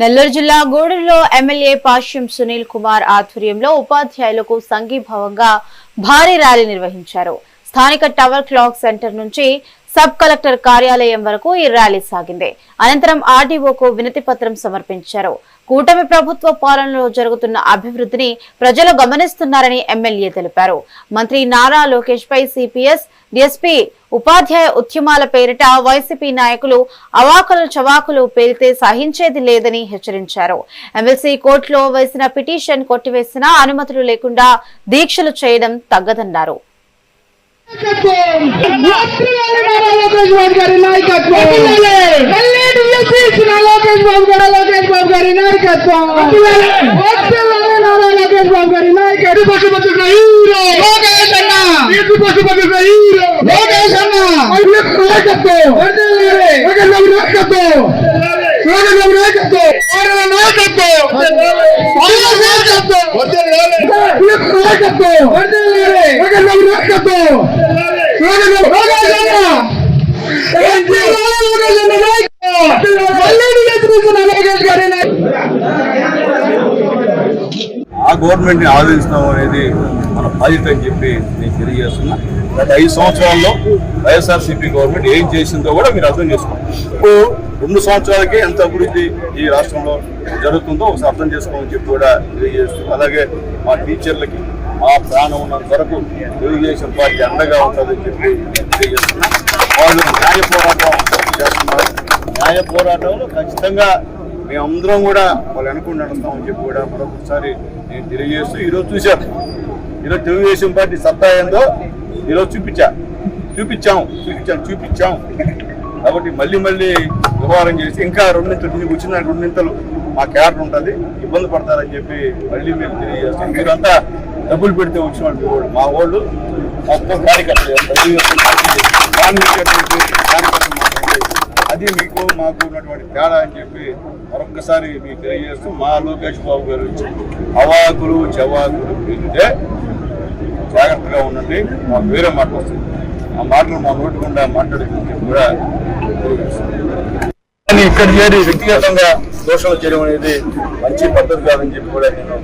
నెల్లూరు జిల్లా గూడూరులో ఎమ్మెల్యే పాశ్యం సునీల్ కుమార్ ఆధ్వర్యంలో ఉపాధ్యాయులకు సంఘీభావంగా భారీ ర్యాలీ నిర్వహించారు. స్థానిక టవర్ క్లాక్ సెంటర్ నుంచి సబ్ కలెక్టర్ కార్యాలయం వరకు ఈ ర్యాలీ సాగింది. అనంతరం ఆర్డీఓకు వినతి పత్రం సమర్పించారు. కూటమి ప్రభుత్వ పాలనలో జరుగుతున్న అభివృద్ధిని ప్రజలు గమనిస్తున్నారని ఎమ్మెల్యే తెలిపారు. మంత్రి నారా లోకేష్ పై సిపిఎస్, డిఎస్పీ ఉపాధ్యాయ ఉద్యమాల పేరిట వైసీపీ నాయకులు అవాకులు చవాకులు పేరితే సహించేది లేదని హెచ్చరించారు. ఎమ్మెల్సీ కోర్టులో వేసిన పిటిషన్ కొట్టివేసినా అనుమతులు లేకుండా దీక్షలు చేయడం తగ్గదన్నారు. ఆ గవర్నమెంట్ ని ఆదరిస్తాం అనేది మన బాధ్యత అని చెప్పి నేను తెలియజేస్తున్నా. గత 5 సంవత్సరాల్లో వైఎస్ఆర్సీపీ గవర్నమెంట్ ఏం చేసిందో కూడా మీరు అర్థం చేసుకోండి. ఇప్పుడు 2 సంవత్సరాలకి ఎంత అభివృద్ధి ఈ రాష్ట్రంలో జరుగుతుందో ఒకసారి అర్థం చేసుకోమని చెప్పి కూడా తెలియజేస్తూ, అలాగే మా టీచర్లకి మా ప్రాణం ఉన్నంత వరకు తెలుగుదేశం పార్టీ అండగా ఉంటుందని చెప్పి తెలియజేస్తున్నా. వాళ్ళు న్యాయ పోరాటం చేస్తున్నారు. న్యాయ పోరాటంలో ఖచ్చితంగా మేమందరం కూడా వాళ్ళు అనుకుని నడుస్తామని చెప్పి కూడా మరొకసారి నేను తెలియజేస్తూ, ఈరోజు చూశాను, ఈరోజు తెలుగుదేశం పార్టీ సత్తా ఏందో ఈరోజు చూపించాం. కాబట్టి మళ్ళీ వ్యవహారం చేసి ఇంకా 2 నింతలు దీనికి వచ్చిన 2 నింతలు మా క్యాడర్ ఉంటుంది, ఇబ్బంది పడతారని చెప్పి మళ్ళీ మేము తెలియజేస్తాం. మీరంతా డబ్బులు పెడితే వచ్చిన వాళ్ళు మా వాళ్ళు మొత్తం కార్యకర్తలు అది మీకు మాకు ఉన్నటువంటి తేడా అని చెప్పి మరొక్కసారి మీకు తెలియజేస్తూ, మా లోకేష్ బాబు గారు వచ్చి అవాకులు చవాకులు పెడితే జాగ్రత్తగా ఉండండి, మాకు వేరే మాట వస్తుంది, ఆ మాటలు మా నోటికుండా మాట్లాడుతుంటే కూడా కానీ ఇక్కడ చేరి వ్యక్తిగతంగా దోషాలు చేయడం అనేది మంచి పద్ధతి కాదని చెప్పి కూడా నేను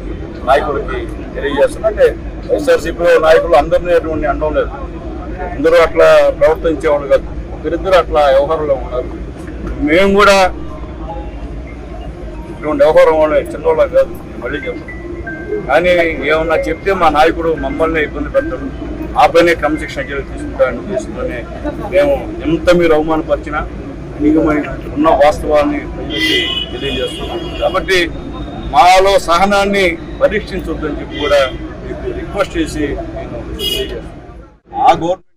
నాయకులకి తెలియజేస్తున్నా. అంటే వైఎస్ఆర్సీపీలో నాయకులు అందరినీ అటువంటి అనడం లేదు, అందరూ అట్లా ప్రవర్తించేవాళ్ళు కాదు, ఒకరిద్దరు అట్లా వ్యవహారంలో ఉన్నారు. మేము కూడా ఇటువంటి వ్యవహారం వాళ్ళు చిన్నవాళ్ళ కాదు, మళ్ళీ చెప్తాం. కానీ ఏమన్నా చెప్తే మా నాయకుడు మమ్మల్ని ఇబ్బంది పెడతాడు, ఆ పైనే క్రమశిక్షణ చర్యలు తీసుకుంటారని ఉద్దేశంతోనే మేము ఎంత మీరు అవమానపరిచినా మీకు ఉన్న వాస్తవాన్ని తెలియజేస్తున్నాం. కాబట్టి మాలో సహనాన్ని పరీక్షించొద్దని చెప్పి కూడా మీకు రిక్వెస్ట్ చేసి నేను తెలియజేస్తున్నాను. ఆ గవర్నమెంట్